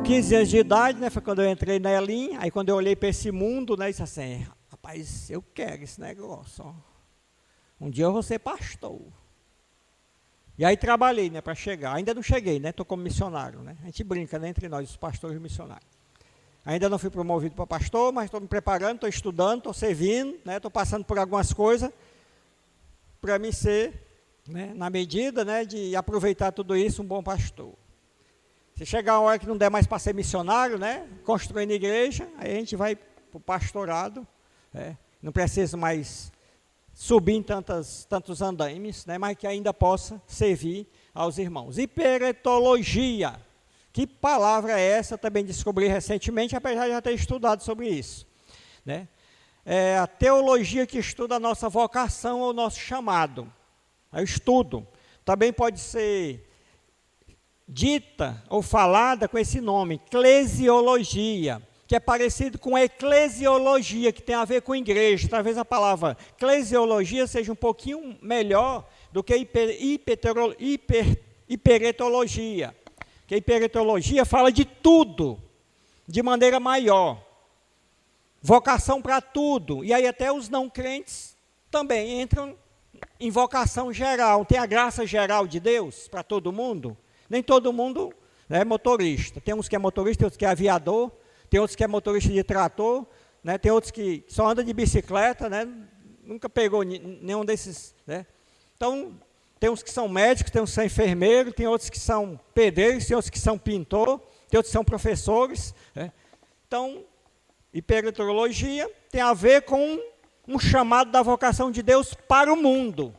15 anos de idade, né, foi quando eu entrei na Elim. Aí quando eu olhei para esse mundo, né, disse assim, rapaz, eu quero esse negócio, ó. Um dia eu vou ser pastor. E aí trabalhei, né, para chegar. Ainda não cheguei, né, estou como missionário, né. A gente brinca, né, entre nós, os pastores e missionários. Ainda não fui promovido para pastor, mas estou me preparando, estou estudando, estou servindo, né, estou passando por algumas coisas para mim ser, né, na medida, né, de aproveitar tudo isso, um bom pastor. Se chegar uma hora que não der mais para ser missionário, né, construindo igreja, aí a gente vai para o pastorado, né, não precisa mais subir em tantos andaimes, né, mas que ainda possa servir aos irmãos. Hiperetologia, que palavra é essa? Também descobri recentemente, apesar de já ter estudado sobre isso, né? É a teologia que estuda a nossa vocação ou nosso chamado, é o estudo. Também pode ser dita ou falada com esse nome, eclesiologia, que é parecido com eclesiologia, que tem a ver com igreja. Talvez a palavra eclesiologia seja um pouquinho melhor do que hiperetologia. Que hiperetologia fala de tudo, de maneira maior. Vocação para tudo. E aí até os não crentes também entram em vocação geral. Tem a graça geral de Deus para todo mundo. Nem todo mundo é motorista. Tem uns que é motorista, tem outros que é aviador, tem outros que é motorista de trator, né? Tem outros que só anda de bicicleta, né? Nunca pegou nenhum desses, né? Então, tem uns que são médicos, tem uns que são enfermeiros, tem outros que são pedreiros, tem outros que são pintor, tem outros que são professores, né? Então, hiperetologia tem a ver com um chamado da vocação de Deus para o mundo,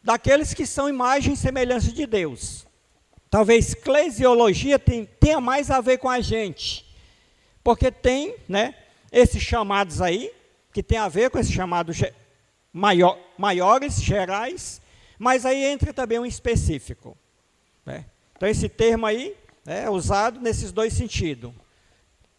daqueles que são imagem e semelhança de Deus. Talvez eclesiologia tenha mais a ver com a gente, porque tem, né, esses chamados aí, que tem a ver com esses chamados maiores, gerais, mas aí entra também um específico, né? Então esse termo aí é usado nesses dois sentidos.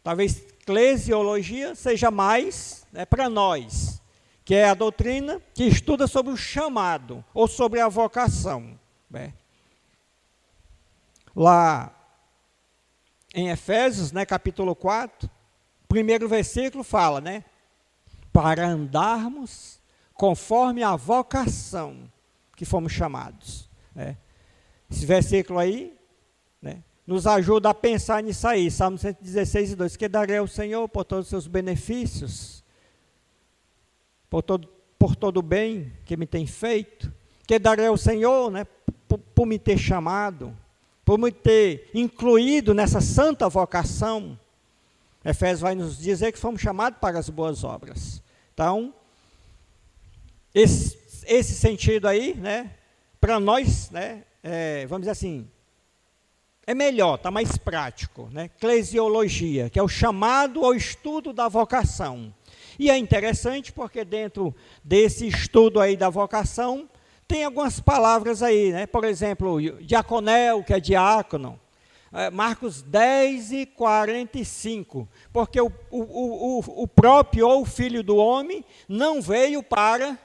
Talvez eclesiologia seja mais, né, para nós, que é a doutrina que estuda sobre o chamado ou sobre a vocação, né? Lá em Efésios, né, capítulo 4, primeiro versículo fala, né, para andarmos conforme a vocação que fomos chamados, né? Esse versículo aí, né, nos ajuda a pensar nisso aí. Salmo 116, 2, que darei ao Senhor por todos os seus benefícios, por todo o bem que me tem feito, que darei ao Senhor, né, por me ter chamado, por me ter incluído nessa santa vocação. Efésios vai nos dizer que fomos chamados para as boas obras. Então, esse sentido aí, né, para nós, né, vamos dizer assim, é melhor, está mais prático, né? Eclesiologia, que é o chamado ao estudo da vocação. E é interessante porque dentro desse estudo aí da vocação, tem algumas palavras aí, né? Por exemplo, diaconel, que é diácono, Marcos 10 e 45, porque o próprio ou o Filho do Homem não veio para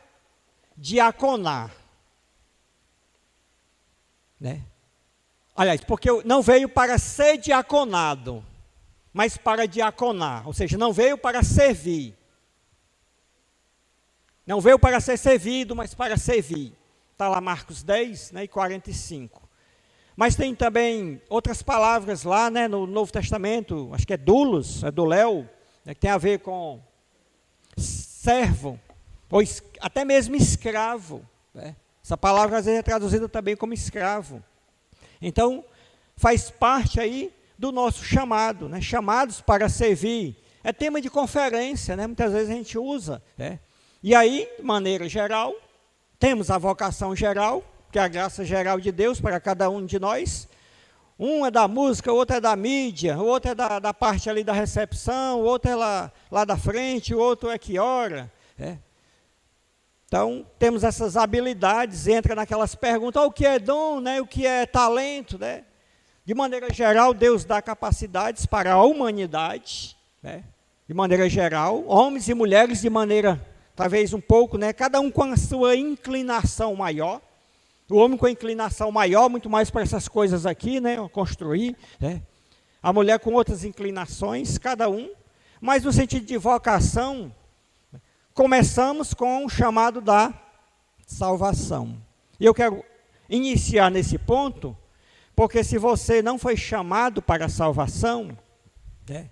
diaconar, né? Aliás, porque não veio para ser diaconado, mas para diaconar, ou seja, não veio para servir. Não veio para ser servido, mas para servir. Está lá Marcos 10, né, e 45. Mas tem também outras palavras lá, né, no Novo Testamento, acho que é doulos, é douléu, né, que tem a ver com servo, ou até mesmo escravo, né? Essa palavra às vezes é traduzida também como escravo. Então, faz parte aí do nosso chamado, né? Chamados para servir. É tema de conferência, né? Muitas vezes a gente usa, né? E aí, de maneira geral, temos a vocação geral, que é a graça geral de Deus para cada um de nós. Um é da música, o outro é da mídia, o outro é da parte ali da recepção, o outro é lá da frente, o outro é que ora, né? Então, temos essas habilidades, entra naquelas perguntas, o que é dom, né? O que é talento, né? De maneira geral, Deus dá capacidades para a humanidade, né? De maneira geral, homens e mulheres de maneira, talvez um pouco, né? Cada um com a sua inclinação maior. O homem com a inclinação maior, muito mais para essas coisas aqui, né? Construir, né? a mulher com outras inclinações, cada um, mas no sentido de vocação, começamos com o chamado da salvação. E eu quero iniciar nesse ponto, porque se você não foi chamado para a salvação, né,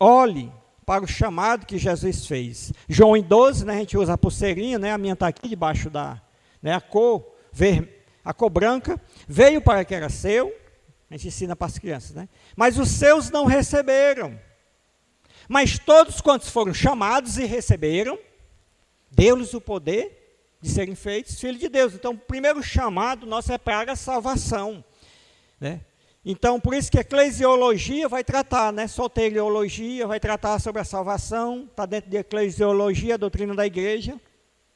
olhe para o chamado que Jesus fez. João 12, né, a gente usa a pulseirinha, né, a minha está aqui debaixo da, né, a cor branca, veio para que era seu, a gente ensina para as crianças, né, mas os seus não receberam. Mas todos quantos foram chamados e receberam, deu-lhes o poder de serem feitos filhos de Deus. Então, o primeiro chamado nosso é para a salvação, né? Então, por isso que a eclesiologia vai tratar, né? Soteriologia vai tratar sobre a salvação, está dentro de eclesiologia, a doutrina da igreja.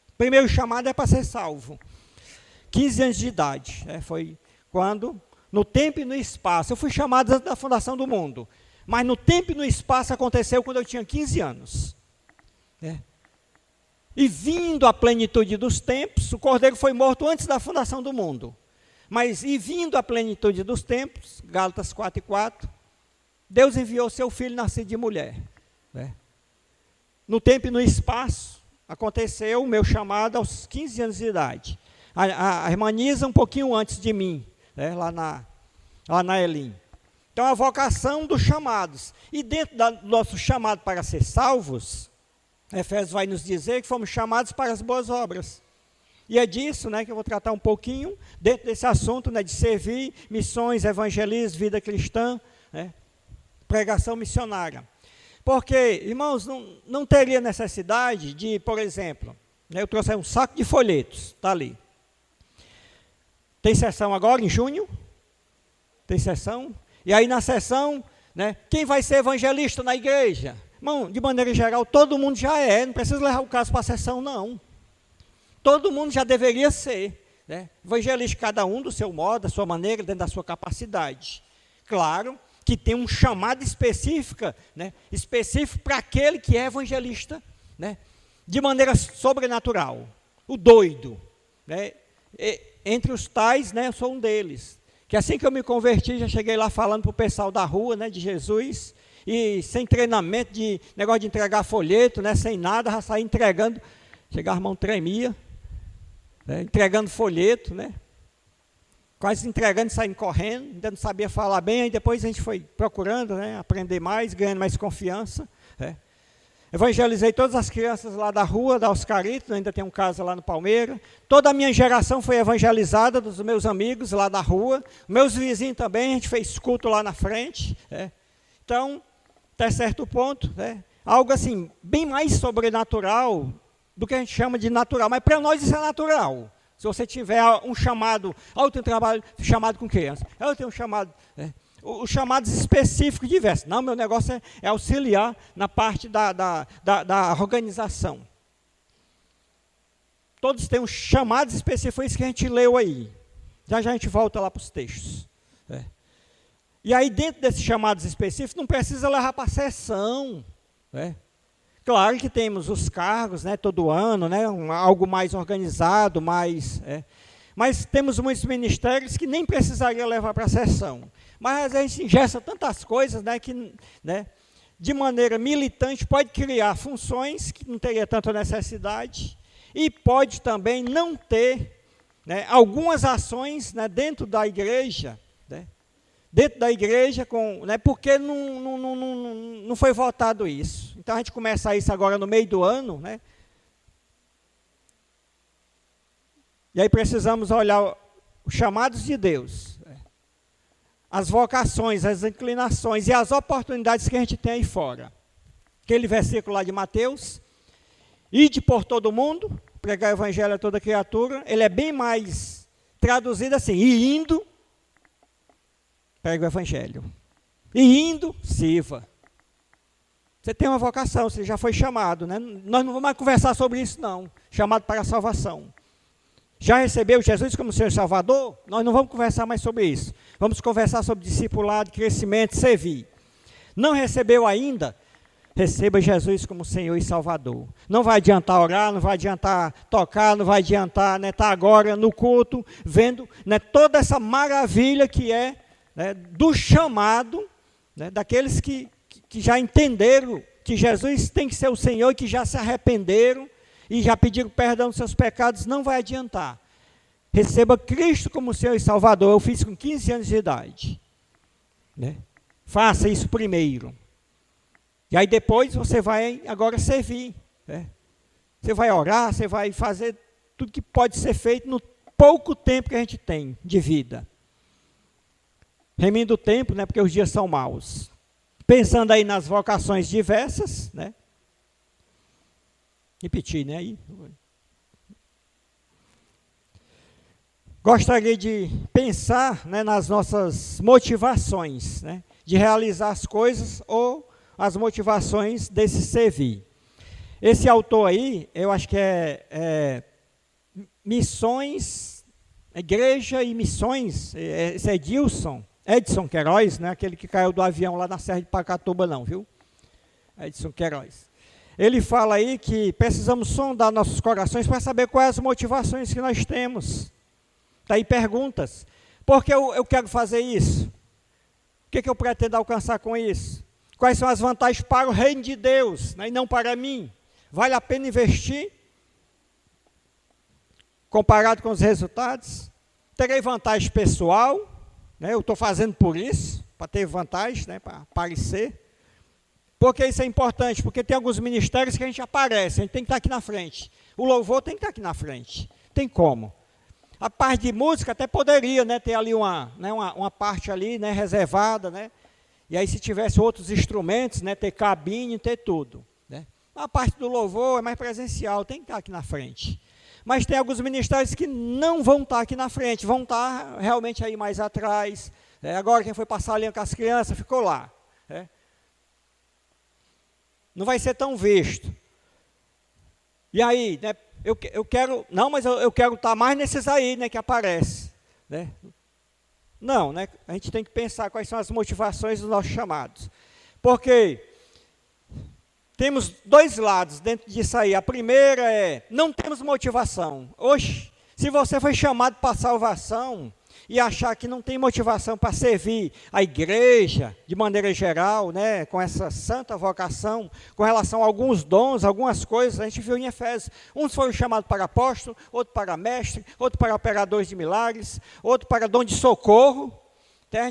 O primeiro chamado é para ser salvo. 15 anos de idade, né? Foi quando, no tempo e no espaço, eu fui chamado antes da fundação do mundo, mas no tempo e no espaço aconteceu quando eu tinha 15 anos, né? E vindo a plenitude dos tempos, o Cordeiro foi morto antes da fundação do mundo. Mas, e vindo a plenitude dos tempos, Gálatas 4:4, Deus enviou seu filho nascido de mulher, né? No tempo e no espaço, aconteceu o meu chamado aos 15 anos de idade. A irmã Nisa um pouquinho antes de mim, né? lá na Elim. Então, a vocação dos chamados. E dentro do nosso chamado para ser salvos, Efésios vai nos dizer que fomos chamados para as boas obras. E é disso, né, que eu vou tratar um pouquinho, dentro desse assunto, né, de servir, missões, evangelismo, vida cristã, né, pregação missionária. Porque, irmãos, não teria necessidade de, por exemplo, né, eu trouxe aí um saco de folhetos, está ali. Tem sessão agora, em junho? Tem sessão? E aí na sessão, né, quem vai ser evangelista na igreja? Irmão, de maneira geral, todo mundo já é, não precisa levar o caso para a sessão, não. Todo mundo já deveria ser, né, evangelista, cada um do seu modo, da sua maneira, dentro da sua capacidade. Claro que tem um chamado específico, né, específico para aquele que é evangelista, né, de maneira sobrenatural. O doido, né, entre os tais, né, eu sou um deles. Que assim que eu me converti, já cheguei lá falando para o pessoal da rua, né, de Jesus, e sem treinamento, de negócio de entregar folheto, né, sem nada, já saí entregando, chegava a mão tremia, né, entregando folheto, né, quase entregando e saindo correndo, ainda não sabia falar bem, aí depois a gente foi procurando, né, aprender mais, ganhando mais confiança, né. Evangelizei todas as crianças lá da rua, da Oscarito, ainda tem um caso lá no Palmeira. Toda a minha geração foi evangelizada, dos meus amigos lá da rua. Meus vizinhos também, a gente fez culto lá na frente, né. Então, até certo ponto, né, algo assim, bem mais sobrenatural do que a gente chama de natural. Mas para nós isso é natural. Se você tiver um chamado, eu tenho um trabalho chamado com criança, eu tenho um chamado... né, os chamados específicos diversos. Não, meu negócio é auxiliar na parte da organização. Todos têm uns chamados específicos, isso que a gente leu aí. Já a gente volta lá para os textos. É. E aí, dentro desses chamados específicos, não precisa levar para a sessão. Né? Claro que temos os cargos, né, todo ano, né, algo mais organizado, mais... mas temos muitos ministérios que nem precisaria levar para a sessão. Mas às vezes ingessa tantas coisas, né, que, né, de maneira militante pode criar funções que não teria tanta necessidade e pode também não ter, né, algumas ações, né, dentro da igreja, né, porque não foi votado isso. Então a gente começa isso agora no meio do ano, né, e aí precisamos olhar os chamados de Deus, as vocações, as inclinações e as oportunidades que a gente tem aí fora. Aquele versículo lá de Mateus, ide por todo mundo, pregar o evangelho a toda criatura, ele é bem mais traduzido assim, e indo, prega o evangelho. E indo, sirva. Você tem uma vocação, você já foi chamado, né? Nós não vamos mais conversar sobre isso não, chamado para a salvação. Já recebeu Jesus como Senhor e Salvador? Nós não vamos conversar mais sobre isso. Vamos conversar sobre discipulado, crescimento, servir. Não recebeu ainda? Receba Jesus como Senhor e Salvador. Não vai adiantar orar, não vai adiantar tocar, não vai adiantar, né, estar agora no culto, vendo, né, toda essa maravilha que é né, do chamado, né, daqueles que já entenderam que Jesus tem que ser o Senhor e que já se arrependeram e já pediram perdão dos seus pecados, não vai adiantar. Receba Cristo como Senhor e Salvador. Eu fiz com 15 anos de idade. Né? Faça isso primeiro. E aí depois você vai agora servir. Né? Você vai orar, você vai fazer tudo que pode ser feito no pouco tempo que a gente tem de vida. Remindo o tempo, né, porque os dias são maus. Pensando aí nas vocações diversas, né? Repetir, né? Aí. Gostaria de pensar, né, nas nossas motivações, né, de realizar as coisas ou as motivações desse servir. Esse autor aí, eu acho que é Missões, Igreja e Missões, esse é Edson Queiroz, né, aquele que caiu do avião lá na Serra de Pacatuba não, viu? Edson Queiroz. Ele fala aí que precisamos sondar nossos corações para saber quais as motivações que nós temos. Está aí perguntas. Por que eu quero fazer isso? O que eu pretendo alcançar com isso? Quais são as vantagens para o reino de Deus, né, e não para mim? Vale a pena investir? Comparado com os resultados? Terei vantagem pessoal? Né, eu estou fazendo por isso, para ter vantagem, né, para aparecer. Por que isso é importante? Porque tem alguns ministérios que a gente aparece, a gente tem que estar aqui na frente. O louvor tem que estar aqui na frente. Tem como? A parte de música até poderia, né, ter ali uma parte ali, né, reservada, né? E aí se tivesse outros instrumentos, né, ter cabine, ter tudo. Né? A parte do louvor é mais presencial, tem que estar aqui na frente. Mas tem alguns ministérios que não vão estar aqui na frente, vão estar realmente aí mais atrás. Né? Agora quem foi passar a linha com as crianças ficou lá. Né? Não vai ser tão visto. E aí, né, eu quero, não, mas eu quero estar mais nesses aí, né, que aparece. Né? Não, né, a gente tem que pensar quais são as motivações dos nossos chamados. Porque temos dois lados dentro disso aí. A primeira é, não temos motivação. Oxe, se você foi chamado para a salvação e achar que não tem motivação para servir a igreja, de maneira geral, né, com essa santa vocação, com relação a alguns dons, algumas coisas, a gente viu em Efésios, uns foram chamados para apóstolo, outro para mestre, outro para operadores de milagres, outro para dom de socorro.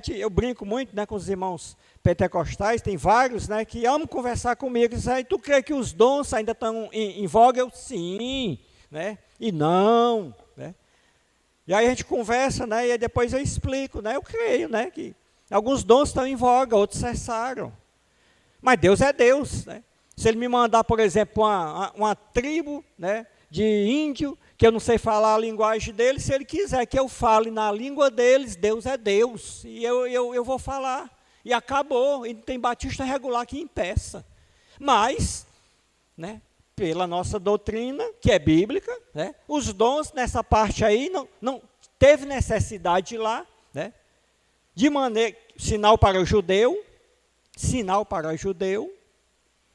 Eu brinco muito, né, com os irmãos pentecostais, tem vários, né, que amam conversar comigo, e aí, tu crê que os dons ainda estão em voga? Eu, sim, né, e não, né. E aí a gente conversa, né, e aí depois eu explico, né, eu creio, né, que alguns dons estão em voga, outros cessaram. Mas Deus é Deus, né. Se Ele me mandar, por exemplo, uma tribo, né, de índio, que eu não sei falar a linguagem deles, se Ele quiser que eu fale na língua deles, Deus é Deus, e eu vou falar. E acabou, e não tem batista regular que impeça. Mas, né, pela nossa doutrina, que é bíblica, né, os dons nessa parte aí não teve necessidade de ir lá, né, de maneira, sinal para o judeu,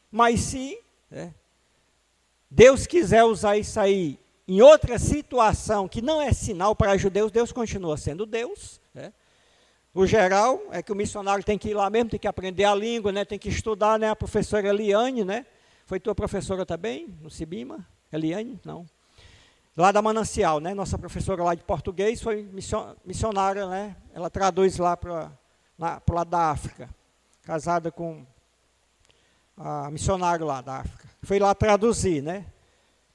mas se, né, Deus quiser usar isso aí em outra situação que não é sinal para judeus, Deus continua sendo Deus, né. O geral é que o missionário tem que ir lá mesmo, tem que aprender a língua, né, tem que estudar, né, a professora Eliane, né, foi tua professora também, no Cibima? Eliane? Não. Lá da Manancial, né, nossa professora lá de português foi missionária, né, ela traduz lá para o lado da África, casada com a missionária lá da África, foi lá traduzir, né,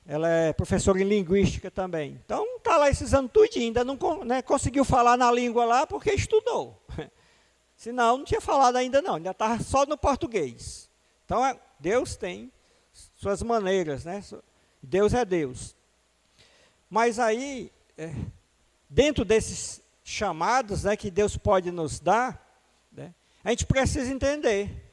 ela é professora em linguística também. Então, está lá esses anos tudinho, ainda não, né, conseguiu falar na língua lá porque estudou. Senão, não tinha falado ainda não, ainda estava só no português. Então, Deus tem suas maneiras, né? Deus é Deus. Mas aí, dentro desses chamados, né, que Deus pode nos dar, né, a gente precisa entender.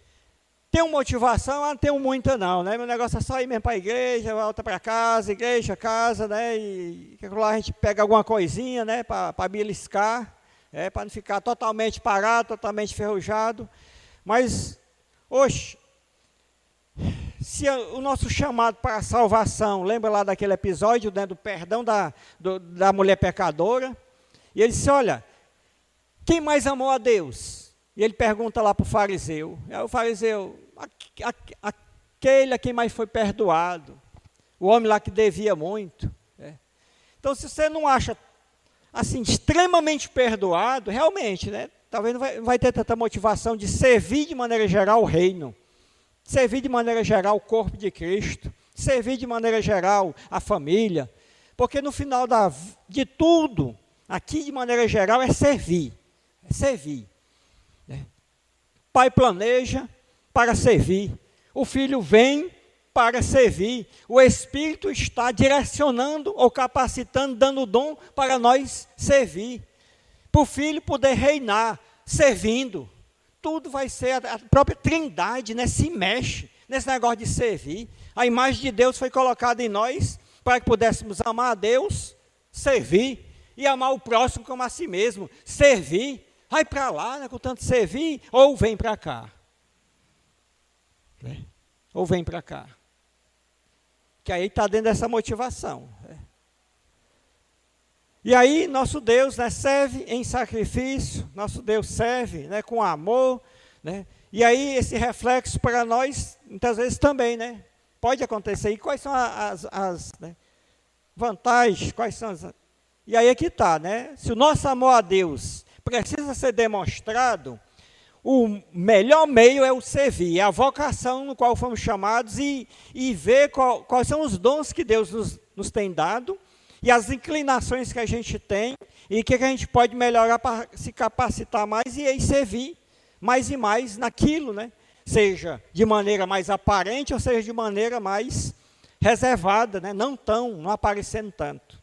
Tem uma motivação? Não tenho muita não, né? Meu negócio é só ir mesmo para a igreja, volta para casa, igreja, casa, né? E lá a gente pega alguma coisinha, né? Para beliscar, para não ficar totalmente parado, totalmente enferrujado. Mas, oxe, se o nosso chamado para a salvação, lembra lá daquele episódio, né, do perdão da mulher pecadora? E ele disse, olha, Quem mais amou a Deus? E ele pergunta lá para o fariseu. Aí o fariseu, aquele a quem mais foi perdoado. O homem lá que devia muito. Então, se você não acha, assim, extremamente perdoado, realmente, né? Talvez não vai ter tanta motivação de servir de maneira geral o reino. Servir de maneira geral o corpo de Cristo. Servir de maneira geral a família. Porque no final de tudo, aqui de maneira geral, é servir. É servir. O pai planeja para servir. O filho vem para servir. O Espírito está direcionando ou capacitando, dando dom para nós servir. Para o filho poder reinar, servindo. Tudo vai ser, a própria Trindade, né, se mexe nesse negócio de servir. A imagem de Deus foi colocada em nós para que pudéssemos amar a Deus, servir e amar o próximo como a si mesmo. Servir, vai para lá, né, com tanto servir, ou vem para cá. Ou vem para cá. Que aí está dentro dessa motivação. E aí, nosso Deus, né, serve em sacrifício, nosso Deus serve, né, com amor, né, e aí esse reflexo para nós, muitas vezes também, né, pode acontecer. E quais são as né, vantagens, quais são as... E aí é que está, né, se o nosso amor a Deus precisa ser demonstrado, o melhor meio é o servir, é a vocação no qual fomos chamados e ver quais são os dons que Deus nos tem dado, e as inclinações que a gente tem, e o que a gente pode melhorar para se capacitar mais e aí servir mais e mais naquilo, né? Seja de maneira mais aparente, ou seja de maneira mais reservada, né? Não aparecendo tanto.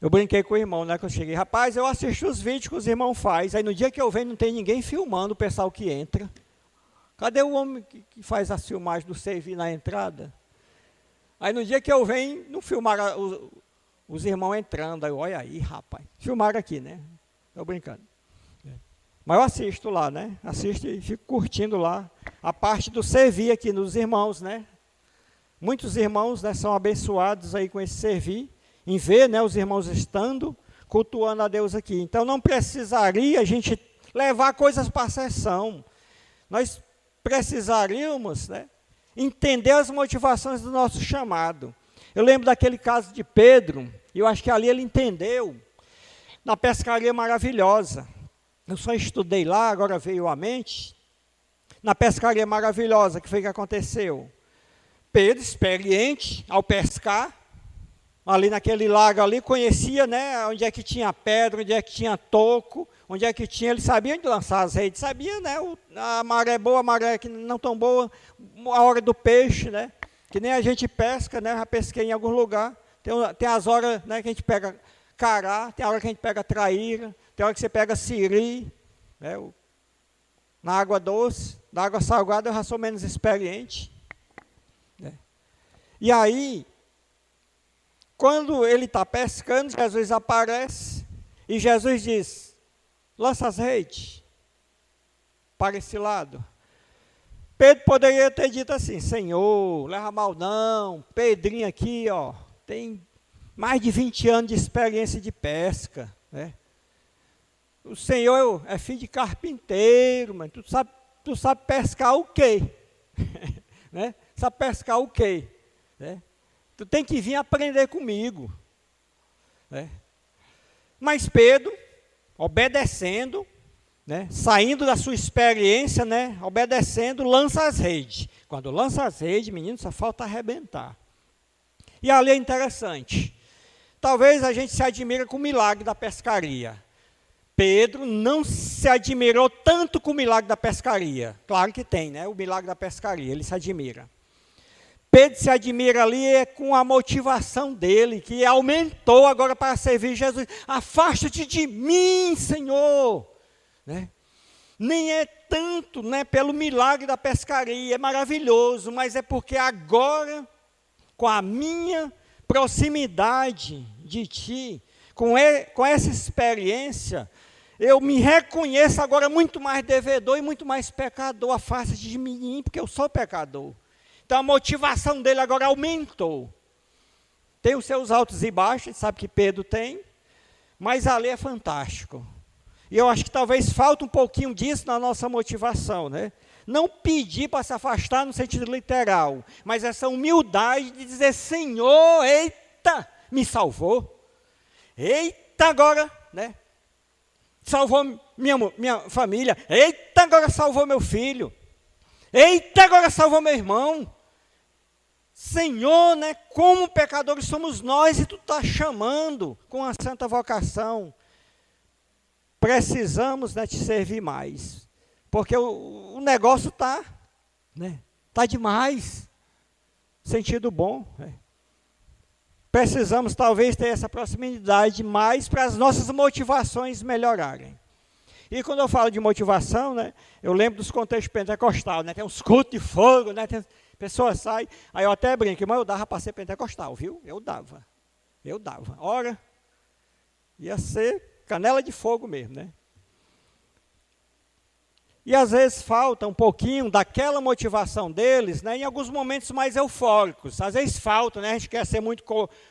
Eu brinquei com o irmão, né, que eu cheguei, rapaz, eu assisto os vídeos que os irmãos fazem, aí no dia que eu venho não tem ninguém filmando o pessoal que entra. Cadê o homem que faz a filmagem do servir na entrada? Aí no dia que eu venho, não filmaram os irmãos entrando. Aí, olha aí, rapaz. Filmaram aqui, né? Estou brincando. Mas eu assisto lá, né? Assisto e fico curtindo lá a parte do servir aqui nos irmãos, né? Muitos irmãos, né, são abençoados aí com esse servir, em ver, né, os irmãos estando, cultuando a Deus aqui. Então não precisaria a gente levar coisas para a sessão. Nós precisaríamos, né, entender as motivações do nosso chamado. Eu lembro daquele caso de Pedro, e eu acho que ali ele entendeu, na pescaria maravilhosa. Eu só estudei lá, agora veio à mente. Na pescaria maravilhosa, que foi que aconteceu? Pedro, experiente ao pescar, ali naquele lago ali, conhecia, né, onde é que tinha pedra, onde é que tinha toco, onde é que tinha, ele sabia onde lançar as redes, sabia, né, a maré boa, a maré que não tão boa, a hora do peixe, né, que nem a gente pesca, né, já pesquei em algum lugar, tem as horas, né, que a gente pega cará, tem a hora que a gente pega traíra, tem a hora que você pega siri, né, na água doce, na água salgada eu já sou menos experiente, né. E aí, quando ele está pescando, Jesus aparece e Jesus diz, lança as redes para esse lado. Pedro poderia ter dito assim, Senhor, leva mal não, Pedrinho aqui, ó, tem mais de 20 anos de experiência de pesca, né? O Senhor é filho de carpinteiro, mas tu sabe pescar o quê? Né? Sabe pescar o quê? Né? Tu tem que vir aprender comigo. Né? Mas Pedro, obedecendo, né, saindo da sua experiência, né, obedecendo, lança as redes. Quando lança as redes, menino, só falta arrebentar. E ali é interessante. Talvez a gente se admire com o milagre da pescaria. Pedro não se admirou tanto com o milagre da pescaria. Claro que tem, né, o milagre da pescaria, ele se admira. Pedro se admira ali com a motivação dele, que aumentou agora para servir Jesus. Afasta-te de mim, Senhor. Né? Nem é tanto, né, pelo milagre da pescaria, é maravilhoso, mas é porque agora, com a minha proximidade de ti, com essa experiência, eu me reconheço agora muito mais devedor e muito mais pecador. Afasta-te de mim, porque eu sou pecador. Então a motivação dele agora aumentou. Tem os seus altos e baixos, sabe que Pedro tem, mas ali é fantástico. E eu acho que talvez falta um pouquinho disso na nossa motivação, né? Não pedir para se afastar no sentido literal, mas essa humildade de dizer, Senhor, eita, me salvou. Eita, agora, né? Salvou minha família. Eita, agora salvou meu filho. Eita, agora salvou meu irmão. Senhor, né? Como pecadores somos nós e tu está chamando com a santa vocação. Precisamos, né, te servir mais. Porque o negócio está, né? Está demais. Sentido bom, né? Precisamos talvez ter essa proximidade mais para as nossas motivações melhorarem. E quando eu falo de motivação, né, eu lembro dos contextos pentecostal, né, tem uns cultos de fogo, né, tem, pessoas saem, aí eu até brinco, mas eu dava para ser pentecostal, viu? Eu dava. Ora, ia ser canela de fogo mesmo, né? E às vezes falta um pouquinho daquela motivação deles, né, em alguns momentos mais eufóricos. Às vezes falta, né, a gente quer ser muito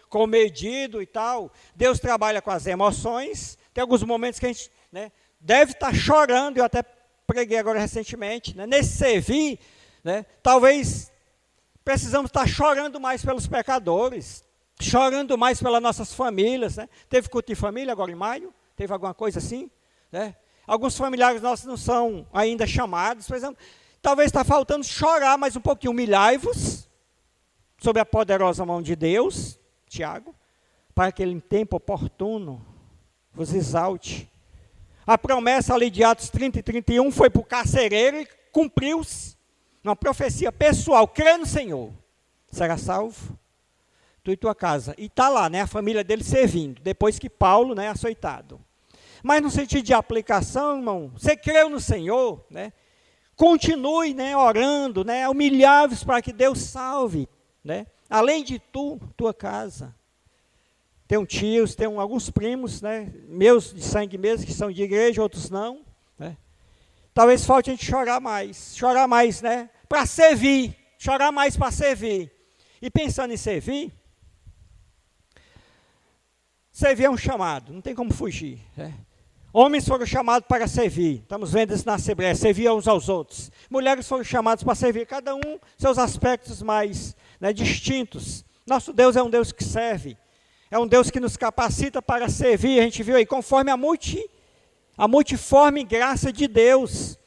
comedido e tal. Deus trabalha com as emoções. Tem alguns momentos que a gente, né, deve estar chorando. Eu até preguei agora recentemente, né, nesse servir, né, talvez precisamos estar chorando mais pelos pecadores, chorando mais pelas nossas famílias. Né. Teve culto de família agora em maio? Teve alguma coisa assim? Né? Alguns familiares nossos não são ainda chamados, por exemplo. Talvez está faltando chorar mais um pouquinho. Humilhai-vos sob a poderosa mão de Deus, Tiago, para que ele em tempo oportuno vos exalte. A promessa ali de Atos 30 e 31 foi para o carcereiro e cumpriu-se. Uma profecia pessoal, crê no Senhor, será salvo, tu e tua casa. E está lá, né, a família dele servindo, depois que Paulo, né, açoitado. Mas no sentido de aplicação, irmão, você creu no Senhor, né? Continue, né, orando, né, humilhar-vos para que Deus salve, né? Além de tua casa. Tem tios, tem alguns primos, né, meus de sangue mesmo, que são de igreja, outros não, né? Talvez falte a gente chorar mais, né, para servir, chorar mais para servir. E pensando em servir é um chamado, não tem como fugir, né? Homens foram chamados para servir, estamos vendo isso na Assembleia, servir uns aos outros. Mulheres foram chamadas para servir, cada um seus aspectos mais, né, distintos. Nosso Deus é um Deus que serve, é um Deus que nos capacita para servir, a gente viu aí, conforme a multiforme graça de Deus.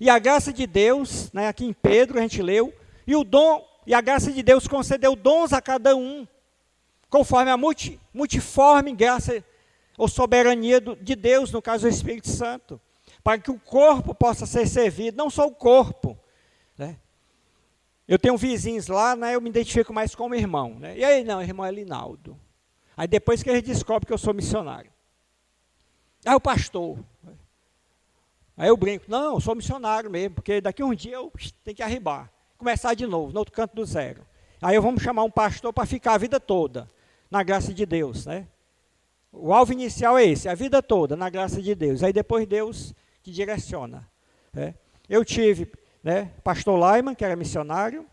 E a graça de Deus, né, aqui em Pedro a gente leu, e o dom, e a graça de Deus concedeu dons a cada um, conforme a multiforme graça ou soberania de Deus, no caso do Espírito Santo, para que o corpo possa ser servido, não só o corpo, né? Eu tenho vizinhos lá, né, eu me identifico mais como irmão, né? E aí, não, irmão é Linaldo. Aí depois que eles descobrem que eu sou missionário. Aí o pastor. Aí eu brinco, não, eu sou missionário mesmo, porque daqui um dia eu tenho que arribar, começar de novo, no outro canto do zero. Aí vamos chamar um pastor para ficar a vida toda, na graça de Deus, né? O alvo inicial é esse, a vida toda, na graça de Deus. Aí depois Deus que direciona, né? Eu tive, né, pastor Laiman, que era missionário,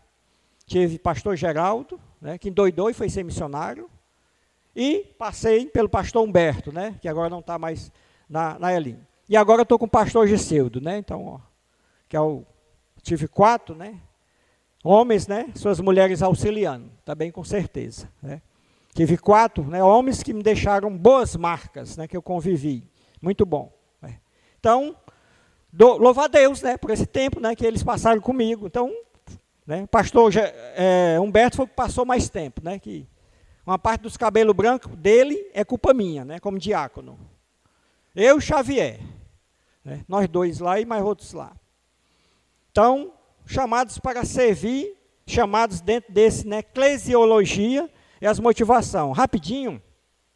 tive pastor Geraldo, né, que endoidou e foi ser missionário, e passei pelo pastor Humberto, né, que agora não está mais na Elim. E agora estou com o pastor Giseudo, né, então, ó, que é tive 4, né, homens, né, suas mulheres auxiliando, também com certeza, né. Tive 4, né, homens que me deixaram boas marcas, né, que eu convivi. Muito bom. Né. Então, louvo a Deus, né, por esse tempo, né, que eles passaram comigo. Então, né, o pastor Humberto foi que passou mais tempo, né, que uma parte dos cabelos brancos dele é culpa minha, né, como diácono. Eu e Xavier, né, nós 2 lá e mais outros lá. Então, chamados para servir, chamados dentro desse, né, eclesiologia, e as motivações. Rapidinho,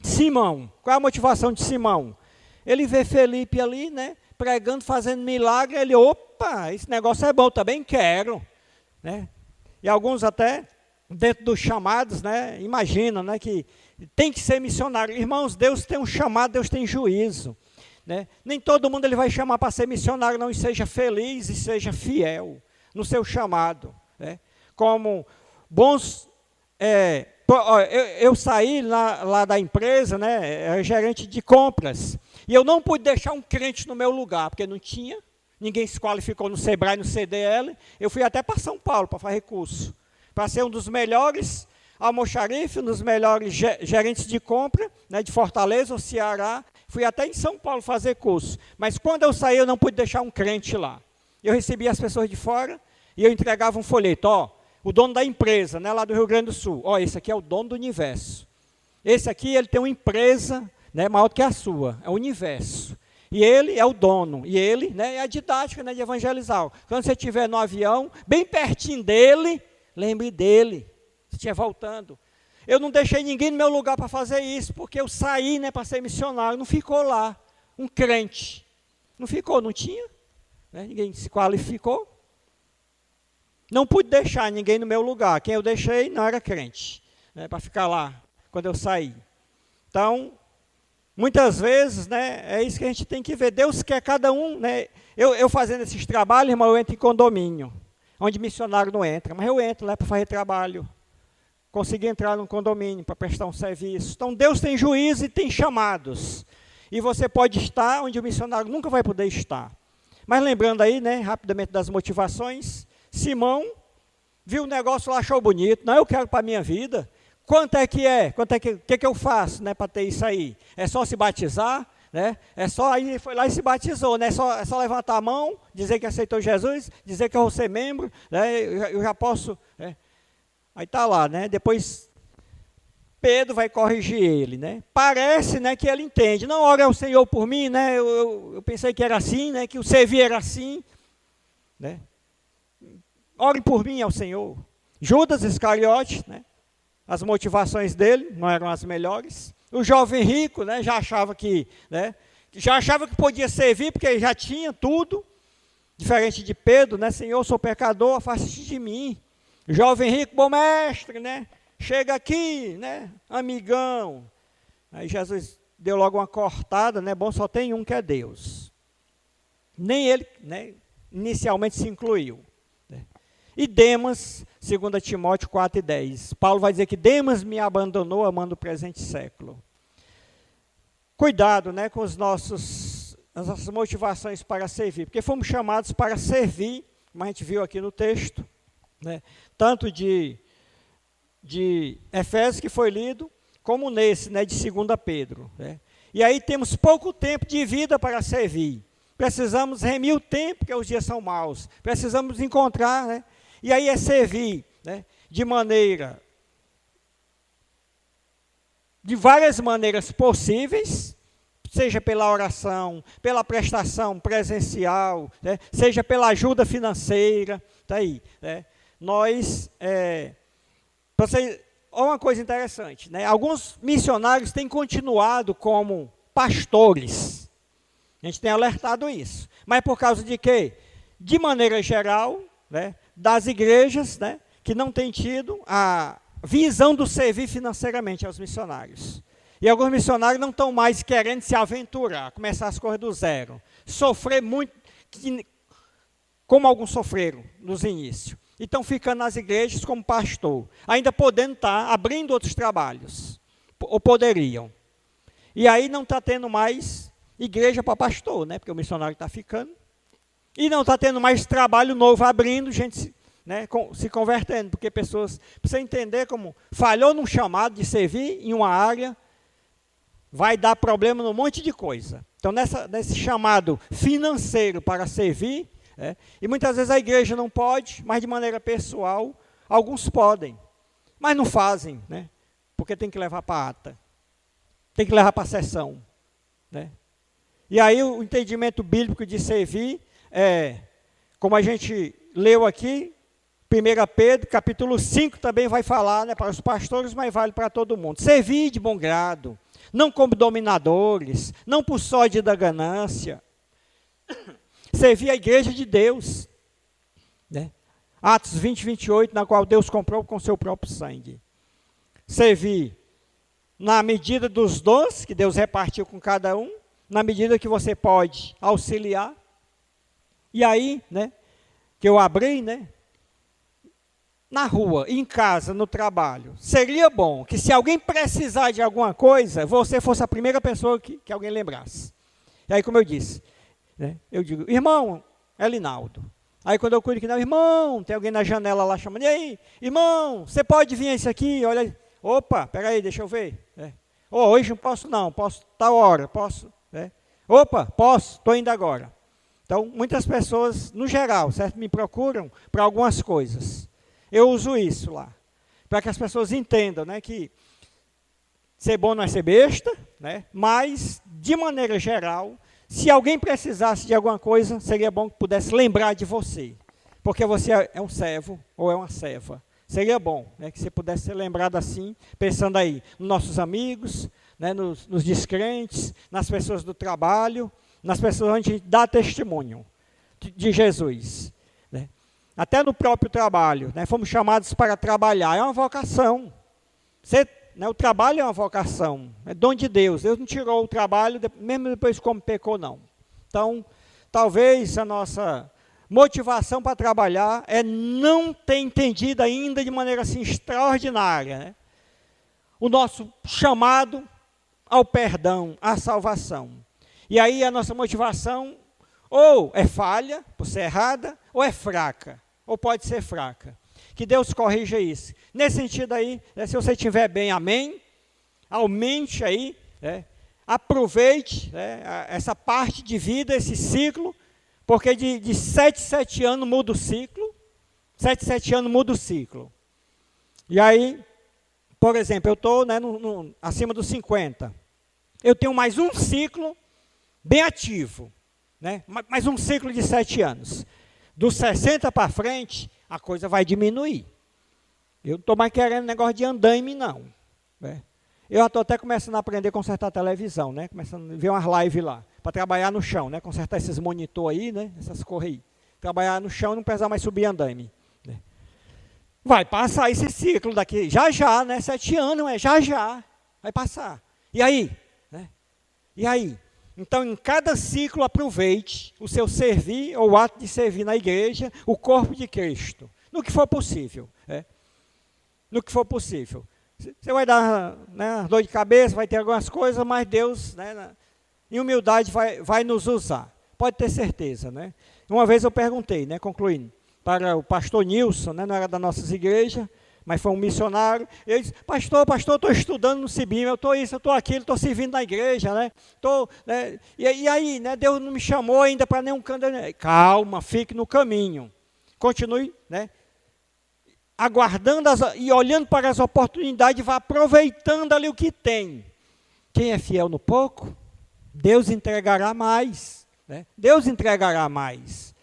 Simão. Qual é a motivação de Simão? Ele vê Felipe ali, né, pregando, fazendo milagre, ele, opa, esse negócio é bom, também quero. Né? E alguns até, dentro dos chamados, né, imaginam, né, que tem que ser missionário. Irmãos, Deus tem um chamado, Deus tem juízo. Né? Nem todo mundo ele vai chamar para ser missionário, não, e seja feliz e seja fiel no seu chamado. Né? Como bons... Eu saí lá da empresa, né, era gerente de compras, E eu não pude deixar um crente no meu lugar, porque não tinha. Ninguém se qualificou no Sebrae, no CDL. Eu fui até para São Paulo para fazer curso. Para ser um dos melhores almoxarifes, um dos melhores gerentes de compra, né, de Fortaleza ou Ceará. Fui até em São Paulo fazer curso. Mas quando eu saí, eu não pude deixar um crente lá. Eu recebia as pessoas de fora e eu entregava um folheto. Ó, o dono da empresa, né, lá do Rio Grande do Sul. Ó, esse aqui é o dono do universo. Esse aqui, ele tem uma empresa, né, maior do que a sua. É o universo. E ele é o dono. E ele, né, é a didática, né, de evangelizar. Quando você estiver no avião, bem pertinho dele, lembre dele. Você estiver voltando. Eu não deixei ninguém no meu lugar para fazer isso, porque eu saí, né, para ser missionário. Não ficou lá um crente. Não ficou, não tinha. Né, ninguém se qualificou. Não pude deixar ninguém no meu lugar. Quem eu deixei não era crente, né, para ficar lá quando eu saí. Então, muitas vezes, né, é isso que a gente tem que ver. Deus quer cada um, né? Eu fazendo esses trabalhos, irmão, eu entro em condomínio, onde missionário não entra, mas eu entro lá para fazer trabalho. Consegui entrar num condomínio para prestar um serviço. Então, Deus tem juízo e tem chamados. E você pode estar onde o missionário nunca vai poder estar. Mas lembrando aí, né, rapidamente das motivações, Simão viu o negócio lá, achou bonito. Não, eu quero para a minha vida. Quanto é que é? Quanto é que eu faço, né, para ter isso aí? É só se batizar, né? É só aí ele foi lá e se batizou, né? É só levantar a mão, dizer que aceitou Jesus, dizer que eu vou ser membro, né? Eu já posso, né? Aí está lá, né? Depois Pedro vai corrigir ele, né? Parece, né, que ele entende. Não, ora ao Senhor por mim, né? Eu pensei que era assim, né? Que o servir era assim, né? Ore por mim ao Senhor. Judas Iscariote, né? As motivações dele não eram as melhores. O jovem rico, né, já achava que podia servir porque já tinha tudo. Diferente de Pedro, né? Senhor, sou pecador, afaste de mim. O jovem rico, bom mestre, né? Chega aqui, né? Amigão. Aí Jesus deu logo uma cortada, né? Bom, só tem um que é Deus. Nem ele, né, inicialmente se incluiu. E Demas, 2 Timóteo 4:10. Paulo vai dizer que Demas me abandonou amando o presente século. Cuidado, né, com as nossas motivações para servir, porque fomos chamados para servir, como a gente viu aqui no texto, né, tanto de Efésios que foi lido, como nesse, né, de 2 Pedro. Né. E aí temos pouco tempo de vida para servir. Precisamos remir o tempo, porque os dias são maus. Precisamos encontrar, né? E aí é servir, né, de várias maneiras possíveis, seja pela oração, pela prestação presencial, né, seja pela ajuda financeira, tá aí, né? Nós, olha uma coisa interessante, né? Alguns missionários têm continuado como pastores, a gente tem alertado isso, mas por causa de quê? De maneira geral, né, das igrejas, né, que não têm tido a visão do servir financeiramente aos missionários. E alguns missionários não estão mais querendo se aventurar, começar as coisas do zero. Sofrer muito, como alguns sofreram nos inícios. E estão ficando nas igrejas como pastor, ainda podendo estar abrindo outros trabalhos, ou poderiam. E aí não está tendo mais igreja para pastor, né, porque o missionário está ficando. E não está tendo mais trabalho novo abrindo, gente, né, se convertendo, porque pessoas precisam entender como falhou num chamado de servir em uma área, vai dar problema num monte de coisa. Então, nesse chamado financeiro para servir, e muitas vezes a igreja não pode, mas de maneira pessoal, alguns podem, mas não fazem, né, porque tem que levar para a ata, tem que levar para a sessão. Né. E aí o entendimento bíblico de servir como a gente leu aqui, 1 Pedro, capítulo 5, também vai falar, né, para os pastores, mas vale para todo mundo. Servir de bom grado, não como dominadores, não por sódio da ganância. Servir a igreja de Deus. Né? Atos 20, 28, na qual Deus comprou com seu próprio sangue. Servir na medida dos dons que Deus repartiu com cada um, na medida que você pode auxiliar. E aí, né, que eu abri, né, na rua, em casa, no trabalho, seria bom que se alguém precisar de alguma coisa, você fosse a primeira pessoa que alguém lembrasse. E aí, como eu disse, né, eu digo, irmão, é Linaldo. Aí quando eu cuido aqui, não, irmão, tem alguém na janela lá chamando, e aí, irmão, você pode vir isso aqui? Olha aí, opa, peraí, deixa eu ver. Hoje não posso não, posso tal hora, posso. Opa, posso, estou indo agora. Então, muitas pessoas, no geral, certo, me procuram para algumas coisas. Eu uso isso lá, para que as pessoas entendam, né, que ser bom não é ser besta, né, mas, de maneira geral, se alguém precisasse de alguma coisa, seria bom que pudesse lembrar de você, porque você é um servo ou é uma serva. Seria bom, né, que você pudesse ser lembrado assim, pensando aí nos nossos amigos, né, nos descrentes, nas pessoas do trabalho, nas pessoas onde a gente dá testemunho de Jesus. Né. Até no próprio trabalho, né, fomos chamados para trabalhar, é uma vocação. O trabalho é uma vocação, é dom de Deus. Deus não tirou o trabalho, mesmo depois como pecou, não. Então, talvez a nossa motivação para trabalhar é não ter entendido ainda de maneira assim extraordinária, né, o nosso chamado ao perdão, à salvação. E aí a nossa motivação ou é falha, por ser errada, ou é fraca, ou pode ser fraca. Que Deus corrija isso. Nesse sentido aí, se você estiver bem, amém, aumente aí, aproveite essa parte de vida, esse ciclo, porque de 7 em 7 anos muda o ciclo, 7 em 7 anos muda o ciclo. E aí, por exemplo, eu estou acima dos 50, eu tenho mais um ciclo bem ativo, né? Mais um ciclo de 7 anos. Dos 60 para frente, a coisa vai diminuir. Eu não estou mais querendo negócio de andaime, não. Né? Eu já estou até começando a aprender a consertar a televisão, né? Começando a ver umas lives lá, para trabalhar no chão, né? Consertar esses monitor aí, né? Essas cores aí. Trabalhar no chão e não precisar mais subir andaime. Né? Vai passar esse ciclo daqui, já, né? 7 anos, já. Vai passar. E aí? Né? E aí? Então, em cada ciclo, aproveite o seu servir, ou o ato de servir na igreja, o corpo de Cristo, no que for possível. No que for possível. Você vai dar, né, dor de cabeça, vai ter algumas coisas, mas Deus, né, em humildade, vai nos usar. Pode ter certeza. Né? Uma vez eu perguntei, né, concluindo, para o pastor Nilson, né, não era da nossa igreja, mas foi um missionário. Ele disse, pastor, estou estudando no CIBIM, eu estou isso, eu estou aquilo, estou servindo na igreja, né? Né? E aí, né, Deus não me chamou ainda para nenhum canto. Calma, fique no caminho. Continue, né, aguardando e olhando para as oportunidades, vá aproveitando ali o que tem. Quem é fiel no pouco, Deus entregará mais. Né? Deus entregará mais.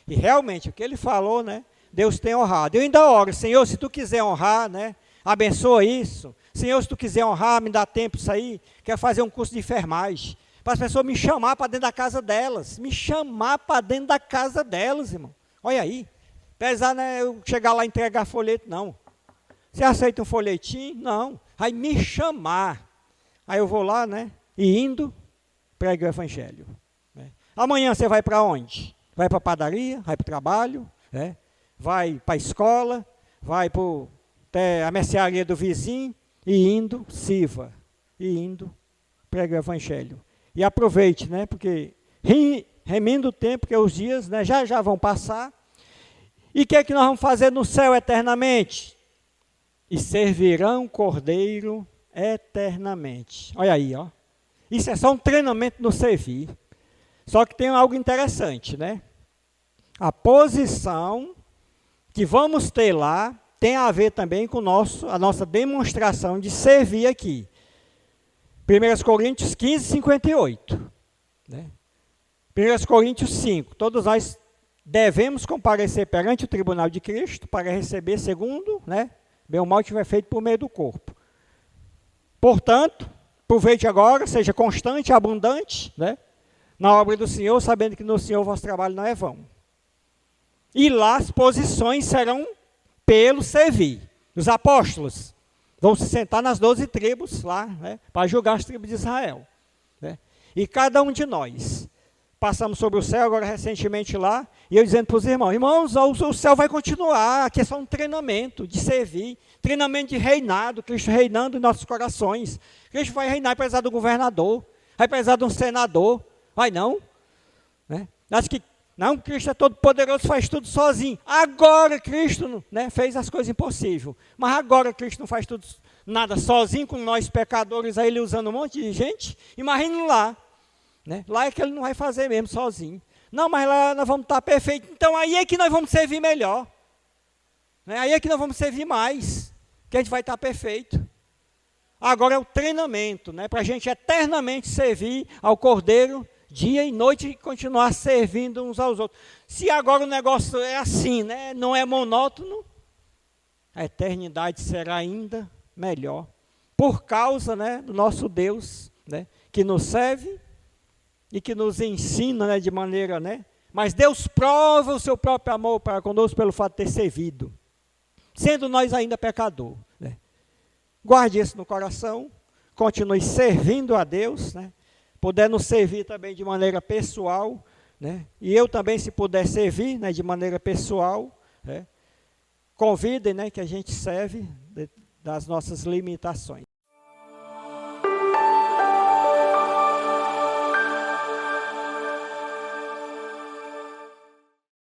E realmente, o que ele falou, né? Deus tem honrado. Eu ainda oro, Senhor, se tu quiser honrar, né, abençoa isso. Senhor, se tu quiser honrar, me dá tempo isso aí. Quero fazer um curso de enfermagem. Para as pessoas me chamar para dentro da casa delas. Me chamar para dentro da casa delas, irmão. Olha aí. Apesar, né, eu chegar lá e entregar folheto, não. Você aceita um folhetinho? Não. Aí me chamar. Aí eu vou lá, né, e indo, prego o evangelho. Né. Amanhã você vai para onde? Vai para a padaria, vai para o trabalho, né? Vai para a escola, vai até a mercearia do vizinho, e indo, sirva, e indo, prega o evangelho. E aproveite, né, porque remindo o tempo, porque os dias, né, já vão passar. E o que é que nós vamos fazer no céu eternamente? E servirão o Cordeiro eternamente. Olha aí, ó. Isso é só um treinamento no servir. Só que tem algo interessante, né? A posição que vamos ter lá tem a ver também com a nossa demonstração de servir aqui. 1 Coríntios 15, 58. Né? 1 Coríntios 5. Todos nós devemos comparecer perante o tribunal de Cristo para receber segundo, né, bem ou mal tiver feito por meio do corpo. Portanto, aproveite agora, seja constante, abundante, né, na obra do Senhor, sabendo que no Senhor o vosso trabalho não é vão. E lá as posições serão pelo servir. Os apóstolos vão se sentar nas 12 tribos lá, né, para julgar as tribos de Israel. Né? E cada um de nós passamos sobre o céu, agora recentemente lá, e eu dizendo para os irmãos, o céu vai continuar, aqui é só um treinamento de servir, treinamento de reinado, Cristo reinando em nossos corações. Cristo vai reinar apesar do governador, apesar de um senador, Vai não. Né? Acho que não, Cristo é todo poderoso, faz tudo sozinho. Agora Cristo, né, fez as coisas impossíveis. Mas agora Cristo não faz tudo, nada sozinho com nós pecadores, aí ele usando um monte de gente. Imagina lá. Né? Lá é que ele não vai fazer mesmo sozinho. Não, mas lá nós vamos estar perfeitos. Então aí é que nós vamos servir melhor. Né? Aí é que nós vamos servir mais. Que a gente vai estar perfeito. Agora é o treinamento, né, para a gente eternamente servir ao Cordeiro, dia e noite, e continuar servindo uns aos outros. Se agora o negócio é assim, né, não é monótono, a eternidade será ainda melhor. Por causa, né, do nosso Deus, né, que nos serve e que nos ensina, né, de maneira, né, mas Deus prova o seu próprio amor para conosco pelo fato de ter servido, sendo nós ainda pecador. Né. Guarde isso no coração, continue servindo a Deus, né, podendo servir também de maneira pessoal, né, e eu também, se puder servir, né, de maneira pessoal, né, convidem, né, que a gente serve das nossas limitações.